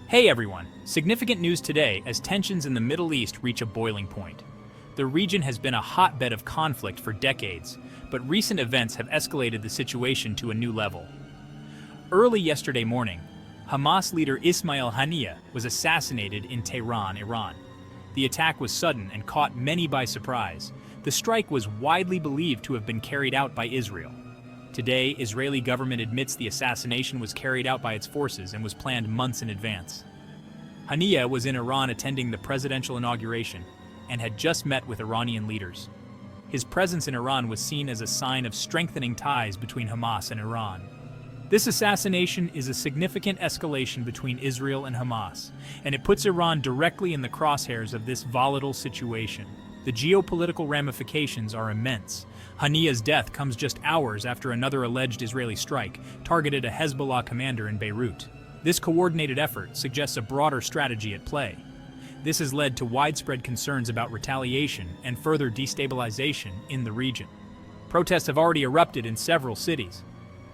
Hey everyone! Significant news today as tensions in the Middle East reach a boiling point. The region has been a hotbed of conflict for decades, but recent events have escalated the situation to a new level. Early yesterday morning, Hamas leader Ismail Haniyeh was assassinated in Tehran, Iran. The attack was sudden and caught many by surprise. The strike was widely believed to have been carried out by Israel. Today, Israeli government admits the assassination was carried out by its forces and was planned months in advance. Haniyeh was in Iran attending the presidential inauguration and had just met with Iranian leaders. His presence in Iran was seen as a sign of strengthening ties between Hamas and Iran. This assassination is a significant escalation between Israel and Hamas, and it puts Iran directly in the crosshairs of this volatile situation. The geopolitical ramifications are immense. Haniyeh's death comes just hours after another alleged Israeli strike targeted a Hezbollah commander in Beirut. This coordinated effort suggests a broader strategy at play. This has led to widespread concerns about retaliation and further destabilization in the region. Protests have already erupted in several cities.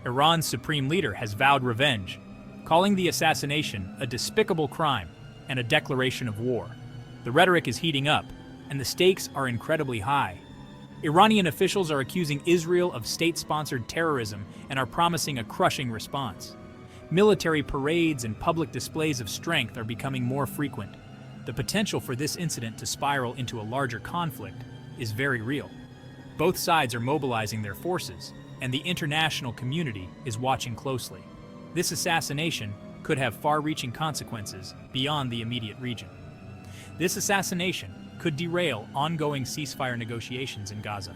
Iran's supreme leader has vowed revenge, calling the assassination a despicable crime and a declaration of war. The rhetoric is heating up, and the stakes are incredibly high. Iranian officials are accusing Israel of state-sponsored terrorism and are promising a crushing response. Military parades and public displays of strength are becoming more frequent. The potential for this incident to spiral into a larger conflict is very real. Both sides are mobilizing their forces, and the international community is watching closely. This assassination could have far-reaching consequences beyond the immediate region. This assassination could derail ongoing ceasefire negotiations in Gaza,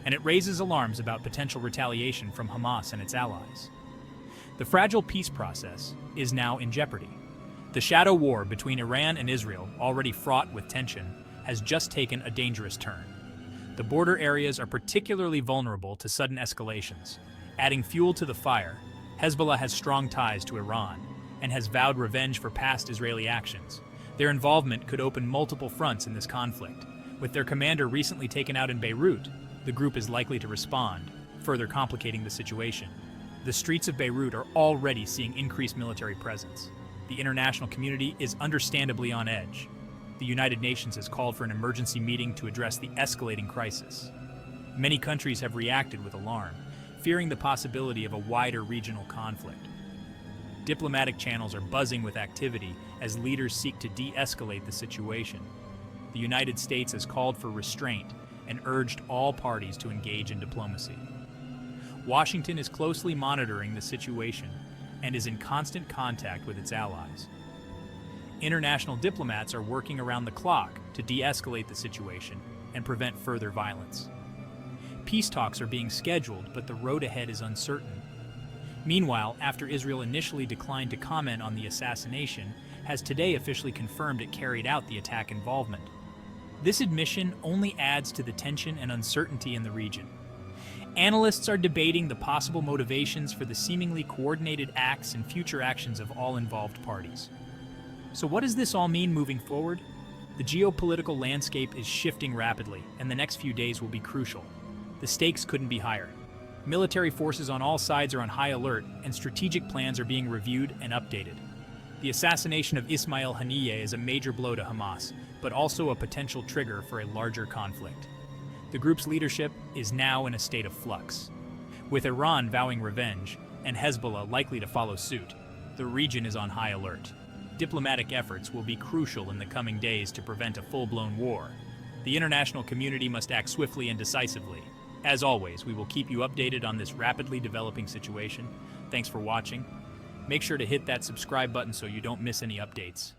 and it raises alarms about potential retaliation from Hamas and its allies. The fragile peace process is now in jeopardy. The shadow war between Iran and Israel, already fraught with tension, has just taken a dangerous turn. The border areas are particularly vulnerable to sudden escalations. Adding fuel to the fire, Hezbollah has strong ties to Iran and has vowed revenge for past Israeli actions. Their involvement could open multiple fronts in this conflict. With their commander recently taken out in Beirut, the group is likely to respond, further complicating the situation. The streets of Beirut are already seeing increased military presence. The international community is understandably on edge. The United Nations has called for an emergency meeting to address the escalating crisis. Many countries have reacted with alarm, fearing the possibility of a wider regional conflict. Diplomatic channels are buzzing with activity as leaders seek to de-escalate the situation. The United States has called for restraint and urged all parties to engage in diplomacy. Washington is closely monitoring the situation and is in constant contact with its allies. International diplomats are working around the clock to de-escalate the situation and prevent further violence. Peace talks are being scheduled, but the road ahead is uncertain. Meanwhile, after Israel initially declined to comment on the assassination, has today officially confirmed it carried out the attack involvement. This admission only adds to the tension and uncertainty in the region. Analysts are debating the possible motivations for the seemingly coordinated acts and future actions of all involved parties. So what does this all mean moving forward? The geopolitical landscape is shifting rapidly, and the next few days will be crucial. The stakes couldn't be higher. Military forces on all sides are on high alert, and strategic plans are being reviewed and updated. The assassination of Ismail Haniyeh is a major blow to Hamas, but also a potential trigger for a larger conflict. The group's leadership is now in a state of flux. With Iran vowing revenge and Hezbollah likely to follow suit, the region is on high alert. Diplomatic efforts will be crucial in the coming days to prevent a full-blown war. The international community must act swiftly and decisively. As always, we will keep you updated on this rapidly developing situation. Thanks for watching. Make sure to hit that subscribe button so you don't miss any updates.